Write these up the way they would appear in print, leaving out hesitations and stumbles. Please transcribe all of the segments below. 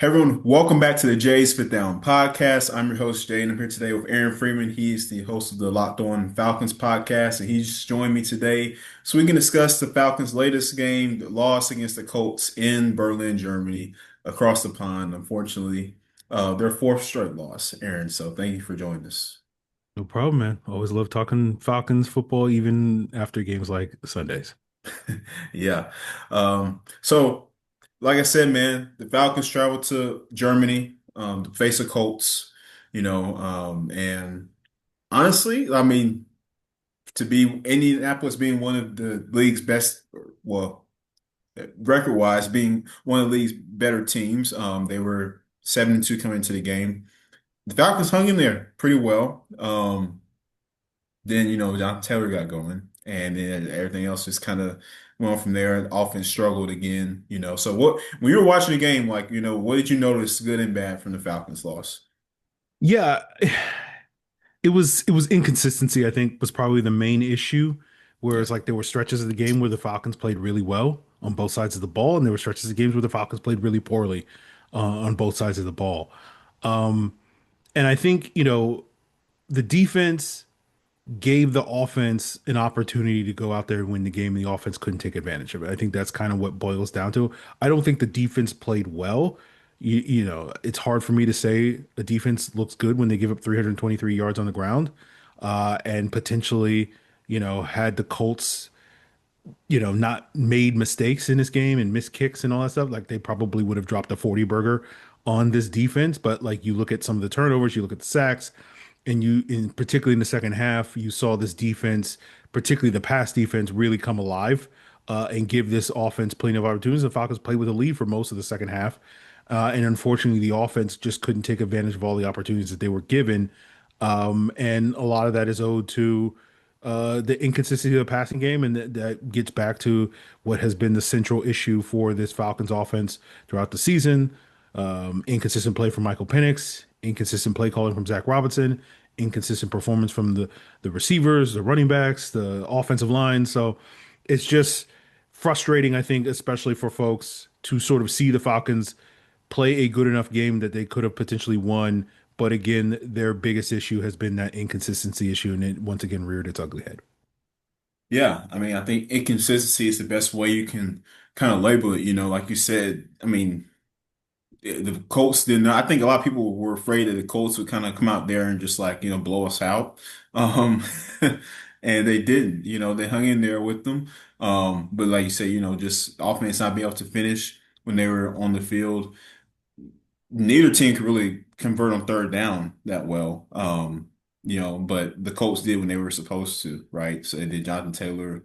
Hey everyone, welcome back to the Jay's Fit Down podcast. I'm your host Jay, and I'm here today with Aaron Freeman. He's the host of the Locked On Falcons podcast, and he's joined me today so we can discuss the Falcons' latest game, the loss against the Colts in Berlin, Germany, across the pond. Unfortunately, their fourth straight loss. Aaron, so thank you for joining us. No problem, man. Always love talking Falcons football, even after games like Sundays. Yeah. So, like I said, man, the Falcons traveled to Germany to face the Colts. And honestly, I mean, to be Indianapolis being one of the league's best, well, record-wise, being one of the league's better teams, they were 7-2 coming into the game. The Falcons hung in there pretty well. Then, Jonathan Taylor got going, and then everything else just kind of went on from there. Offense struggled again. So when you were watching the game, like, what did you notice good and bad from the Falcons loss? Yeah, it was inconsistency, I think, was probably the main issue. Yeah. Whereas like there were stretches of the game where the Falcons played really well on both sides of the ball, and there were stretches of games where the Falcons played really poorly on both sides of the ball. And I think, the defense gave the offense an opportunity to go out there and win the game, and the offense couldn't take advantage of it. I think that's kind of what boils down to. I don't think the defense played well. It's hard for me to say a defense looks good when they give up 323 yards on the ground, and potentially, had the Colts, not made mistakes in this game and missed kicks and all that stuff. Like they probably would have dropped a 40 burger on this defense. But like you look at some of the turnovers, you look at the sacks, and particularly in the second half, you saw this defense, particularly the pass defense, really come alive and give this offense plenty of opportunities. The Falcons played with a lead for most of the second half, and unfortunately, the offense just couldn't take advantage of all the opportunities that they were given. And a lot of that is owed to the inconsistency of the passing game, and that gets back to what has been the central issue for this Falcons offense throughout the season. Inconsistent play from Michael Penix, inconsistent play calling from Zach Robinson, inconsistent performance from the receivers, the running backs, the offensive line. So it's just frustrating, I think, especially for folks to sort of see the Falcons play a good enough game that they could have potentially won. But again, their biggest issue has been that inconsistency issue, and it once again reared its ugly head. Yeah, I mean, I think inconsistency is the best way you can kind of label it. Like you said, I mean, the Colts didn't. I think a lot of people were afraid that the Colts would kind of come out there and just like, blow us out. Um, and they didn't. They hung in there with them. But like you say, just offense not be able to finish when they were on the field. Neither team could really convert on third down that well. But the Colts did when they were supposed to, right? So they did. Jonathan Taylor,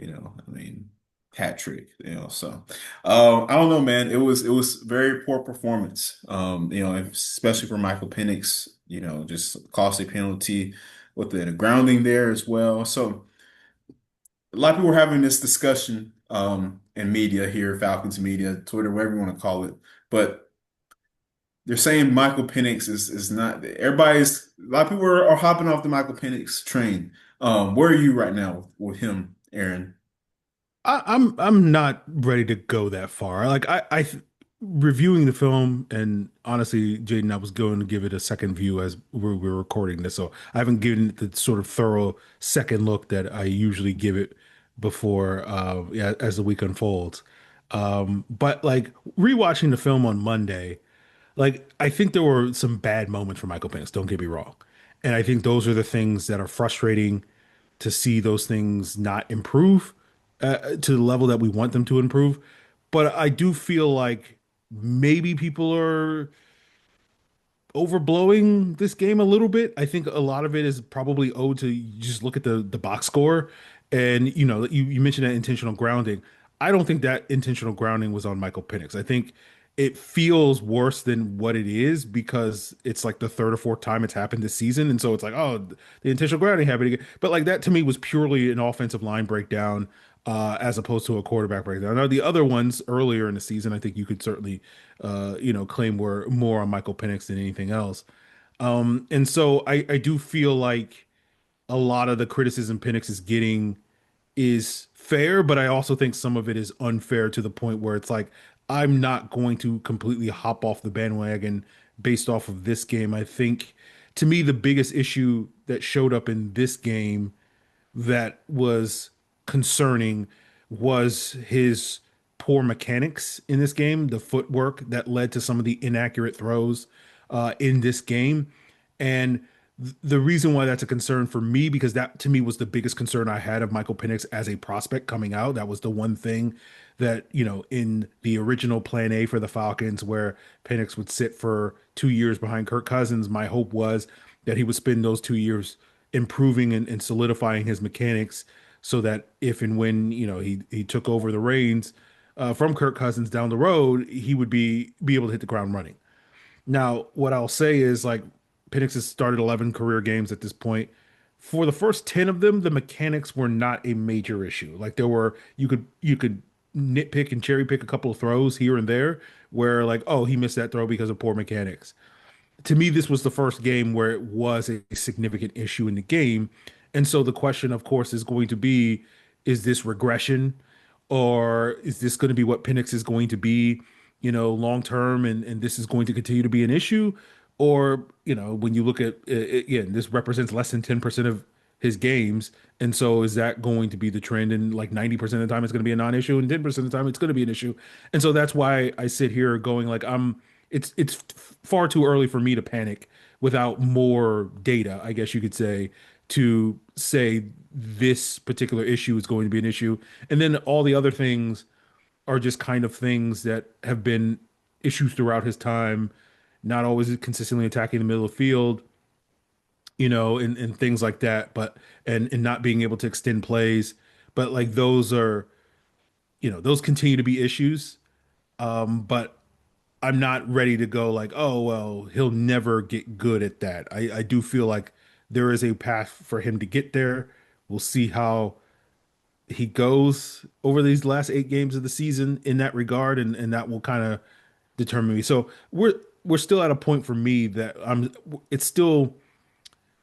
I mean, hat trick, so I don't know, man. It was very poor performance. Especially for Michael Penix, just costly penalty with the grounding there as well. So a lot of people were having this discussion in media here, Falcons media, Twitter, whatever you want to call it. But they're saying Michael Penix is not everybody's a lot of people are hopping off the Michael Penix train. Where are you right now with him, Aaron? I'm not ready to go that far. Reviewing the film, and honestly, Jaden, I was going to give it a second view as we're recording this, so I haven't given it the sort of thorough second look that I usually give it before, yeah, as the week unfolds. But like rewatching the film on Monday. Like, I think there were some bad moments for Michael Penix, don't get me wrong. And I think those are the things that are frustrating to see those things not improve to the level that we want them to improve. But I do feel like maybe people are overblowing this game a little bit. I think a lot of it is probably owed to you just look at the box score, and you mentioned that intentional grounding. I don't think that intentional grounding was on Michael Penix. I think it feels worse than what it is because it's like the third or fourth time it's happened this season, and so it's like, oh, the intentional grounding happened again. But like that to me was purely an offensive line breakdown. As opposed to a quarterback breakdown. Now, the other ones earlier in the season, I think you could certainly claim were more on Michael Penix than anything else. And so I do feel like a lot of the criticism Penix is getting is fair, but I also think some of it is unfair to the point where it's like I'm not going to completely hop off the bandwagon based off of this game. I think to me, the biggest issue that showed up in this game that was concerning was his poor mechanics in this game, the footwork that led to some of the inaccurate throws in this game. And the reason why that's a concern for me, because that to me was the biggest concern I had of Michael Penix as a prospect coming out. That was the one thing that, in the original plan A for the Falcons, where Penix would sit for 2 years behind Kirk Cousins, my hope was that he would spend those 2 years improving and solidifying his mechanics so that if and when, he took over the reins from Kirk Cousins down the road, he would be able to hit the ground running. Now, what I'll say is like Penix has started 11 career games at this point. For the first 10 of them, the mechanics were not a major issue. Like there were you could nitpick and cherry pick a couple of throws here and there where like, oh, he missed that throw because of poor mechanics. To me, this was the first game where it was a significant issue in the game. And so the question, of course, is going to be, is this regression or is this going to be what Penix is going to be, long term, and this is going to continue to be an issue? Or, when you look at it, again, this represents less than 10% of his games. And so is that going to be the trend? And like 90% of the time it's going to be a non-issue, and 10% of the time it's going to be an issue. And so that's why I sit here going like it's far too early for me to panic without more data, I guess you could say, to say this particular issue is going to be an issue. And then all the other things are just kind of things that have been issues throughout his time, not always consistently attacking the middle of the field, and things like that, but and not being able to extend plays. But like those are, those continue to be issues. But I'm not ready to go like, oh, well, he'll never get good at that. I do feel like there is a path for him to get there. We'll see how he goes over these last 8 games of the season in that regard, and that will kind of determine me. So we're still at a point for me that it's still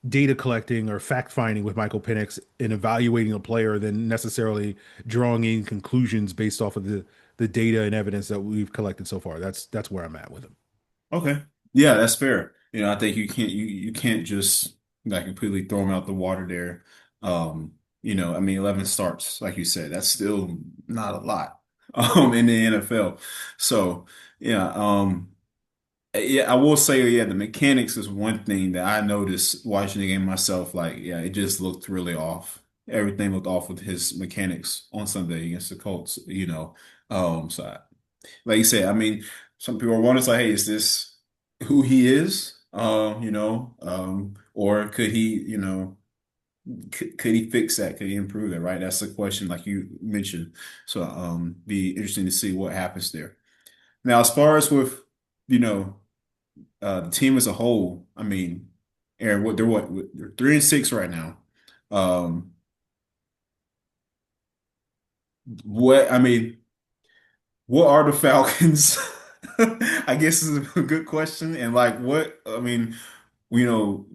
data collecting or fact finding with Michael Penix and evaluating a player than necessarily drawing in conclusions based off of the data and evidence that we've collected so far. That's where I'm at with him. Okay. Yeah, that's fair. I think you can't just like completely throw him out the water there. I mean 11 starts, like you said, that's still not a lot in the NFL. So, yeah, yeah, I will say, yeah, the mechanics is one thing that I noticed watching the game myself. Like, yeah, it just looked really off. Everything looked off with his mechanics on Sunday against the Colts, So, like you said, I mean, some people are wondering, like, hey, is this who he is? Or could he, could he fix that? Could he improve that? Right? That's the question, like you mentioned. So, be interesting to see what happens there. Now, as far as with, you know, the team as a whole, I mean, Aaron, they're 3-6 right now. Um, what I mean, what are the Falcons? I guess is a good question. And like, I mean, you know,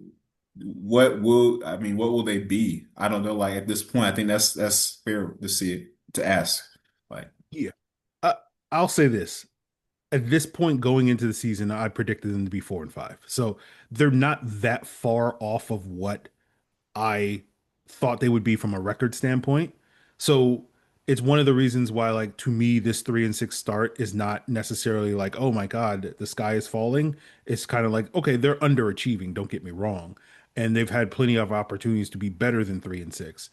what will they be? I don't know. Like at this point, I think that's fair to see to ask. Like, Yeah. Uh, I'll say this. At this point going into the season, I predicted them to be 4-5. So they're not that far off of what I thought they would be from a record standpoint. So it's one of the reasons why, like, to me, this 3-6 start is not necessarily like, oh my God, the sky is falling. It's kind of like, okay, they're underachieving, don't get me wrong. And they've had plenty of opportunities to be better than 3-6.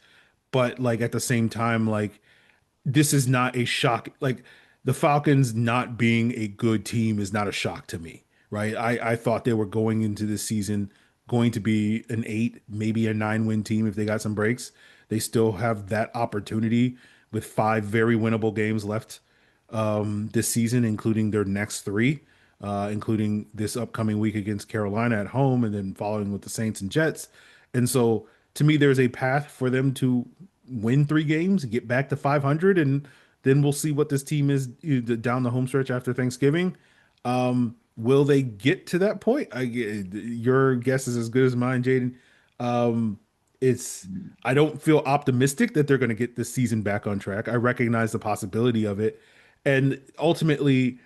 But like at the same time, like this is not a shock. Like the Falcons not being a good team is not a shock to me, right? I thought they were going into this season going to be an 8, maybe a 9 win team if they got some breaks. They still have that opportunity with 5 very winnable games left this season, including their next three, including this upcoming week against Carolina at home, and then following with the Saints and Jets. And so, to me, there's a path for them to win 3 games, get back to 500, and then we'll see what this team is down the home stretch after Thanksgiving. Will they get to that point? Your guess is as good as mine, Jaden. Um, it's I don't feel optimistic that they're going to get this season back on track. I recognize the possibility of it, And ultimately,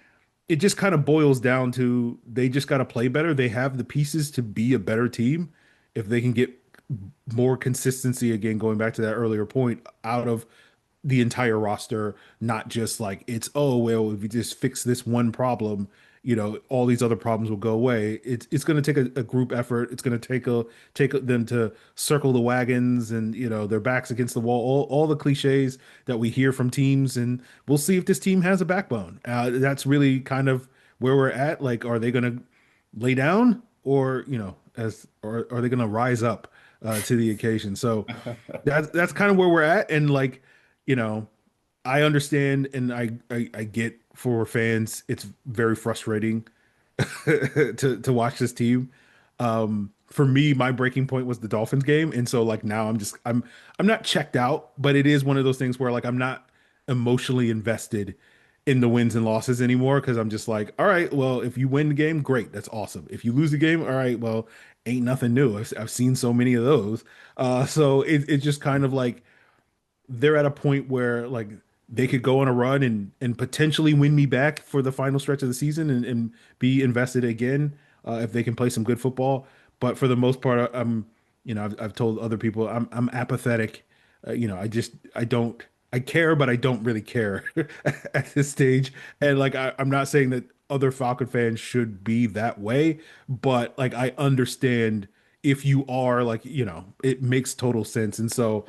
it just kind of boils down to they just got to play better. They have the pieces to be a better team if they can get more consistency again, going back to that earlier point, out of the entire roster, not just like it's, oh, well, if you just fix this one problem, all these other problems will go away. It's going to take a group effort. It's going to them to circle the wagons and their backs against the wall, all the cliches that we hear from teams, and we'll see if this team has a backbone. That's really kind of where we're at. Like, are they going to lay down, or or are they going to rise up to the occasion? So that's kind of where we're at, and like, you know, I understand and I get, for fans, it's very frustrating to watch this team. For me, my breaking point was the Dolphins game, and so like now I'm not checked out, but it is one of those things where like I'm not emotionally invested in the wins and losses anymore, because I'm just like, all right, well, if you win the game, great, that's awesome. If you lose the game, all right, well, ain't nothing new. I've seen so many of those. So it's just kind of like they're at a point where like they could go on a run and potentially win me back for the final stretch of the season, and be invested again, if they can play some good football. But for the most part, I've told other people I'm apathetic. I don't, I care, but I don't really care at this stage. And like I'm not saying that other Falcon fans should be that way, but like I understand if you are, like, it makes total sense. And so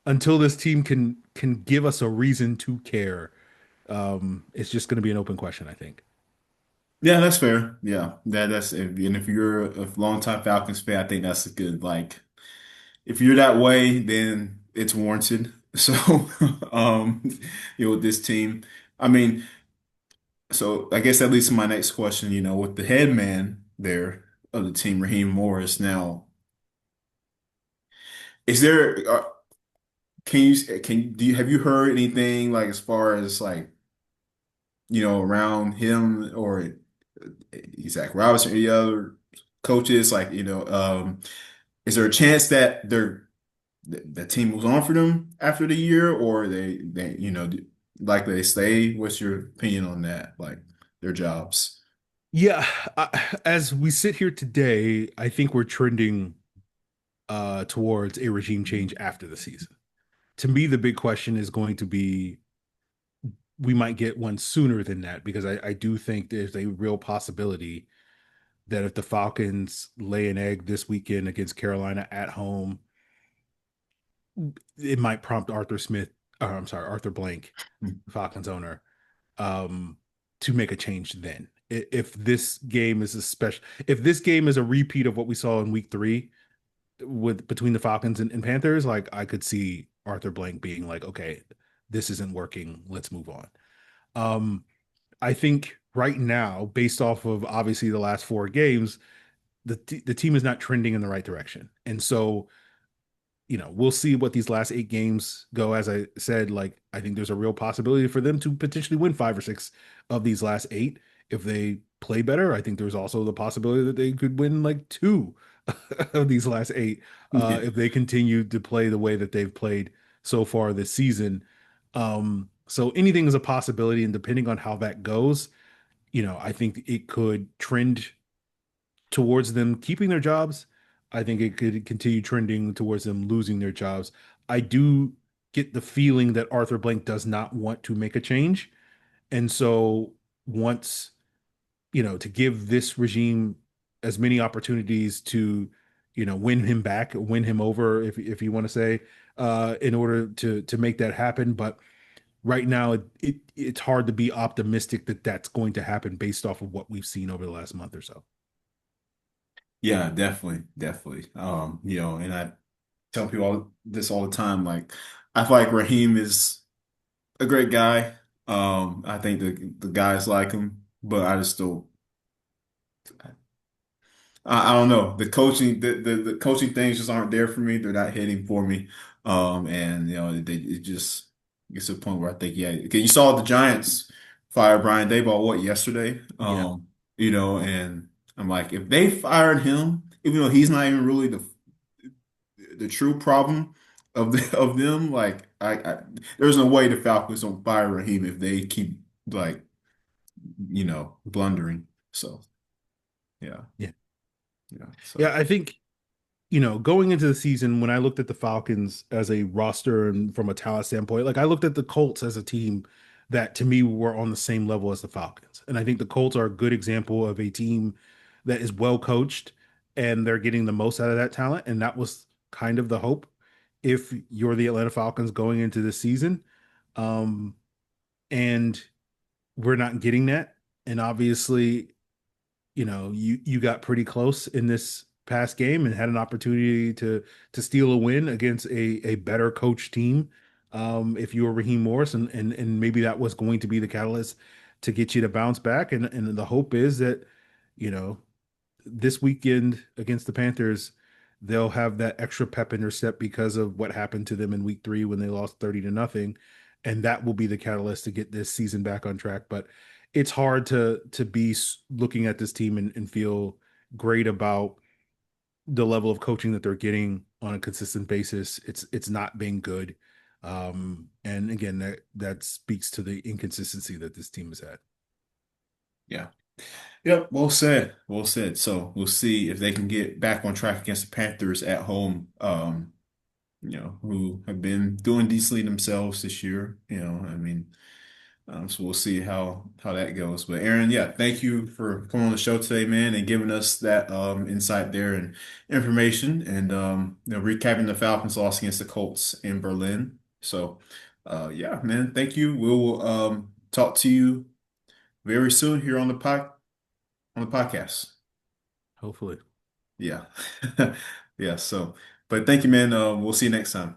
until this team can give us a reason to care, it's just going to be an open question, I think. Yeah, that's fair. Yeah, that's and if you're a longtime Falcons fan, I think that's a good like. If you're that way, then it's warranted. So, um, with this team, I mean, so I guess that leads to my next question. With the head man there of the team, Raheem Morris. Now, is there? Do you have you heard anything like as far as like around him or Zach Robinson or the other coaches? Like, is there a chance that the team moves on for them after the year, or they likely they stay? What's your opinion on that? Like their jobs? Yeah, as we sit here today, I think we're trending towards a regime change after the season. To me, the big question is going to be, we might get one sooner than that, because I do think there's a real possibility that if the Falcons lay an egg this weekend against Carolina at home, it might prompt Arthur Blank, Falcons owner, um, to make a change then. If this game is if this game is a repeat of what we saw in week 3 with between the Falcons and Panthers, like I could see Arthur Blank being like, okay, this isn't working, let's move on. Um, I think right now, based off of obviously the last 4 games, the team is not trending in the right direction, and so we'll see what these last 8 games go. As I said, like, I think there's a real possibility for them to potentially win 5 or 6 of these last 8 if they play better. I think there's also the possibility that they could win like 2 of these last 8, Yeah. if they continue to play the way that they've played so far this season. So anything is a possibility, and depending on how that goes, I think it could trend towards them keeping their jobs. I think it could continue trending towards them losing their jobs. I do get the feeling that Arthur Blank does not want to make a change. And so wants, to give this regime as many opportunities to, win him back, win him over, if you want to say, in order to make that happen. But right now, it's hard to be optimistic that that's going to happen based off of what we've seen over the last month or so. Yeah, definitely, definitely. And I tell people this all the time. Like, I feel like Raheem is a great guy. I think the guys like him, but I just don't. I don't know. The coaching things just aren't there for me. They're not hitting for me. And it just gets to a point where I think, yeah, okay, you saw the Giants fire Brian Daboll yesterday. Yeah. And I'm like, if they fired him, even though he's not even really the true problem of them, like I there's no way the Falcons don't fire Raheem if they keep like, blundering. So yeah, Yeah. yeah. So Yeah, I think, going into the season, when I looked at the Falcons as a roster and from a talent standpoint, like I looked at the Colts as a team that to me were on the same level as the Falcons. And I think the Colts are a good example of a team that is well coached and they're getting the most out of that talent. And that was kind of the hope if you're the Atlanta Falcons going into this season. Um, and we're not getting that. And obviously, you got pretty close in this past game and had an opportunity to steal a win against a better coach team. If you were Raheem Morris, and maybe that was going to be the catalyst to get you to bounce back. And the hope is that, you know, this weekend against the Panthers, they'll have that extra pep in their step because of what happened to them in week 3 when they lost 30-0. And that will be the catalyst to get this season back on track. But it's hard to be looking at this team and feel great about the level of coaching that they're getting on a consistent basis. It's not being good. And again, that speaks to the inconsistency that this team has had. yeah. Yep, well said. Well said. So we'll see if they can get back on track against the Panthers at home, who have been doing decently themselves this year. I mean, so we'll see how that goes. But Aaron, yeah, thank you for coming on the show today, man, and giving us that insight there and information and recapping the Falcons loss against the Colts in Berlin. So yeah, man, thank you. We'll talk to you very soon here on the podcast. Hopefully. Yeah. Yeah. So, but thank you, man. We'll see you next time.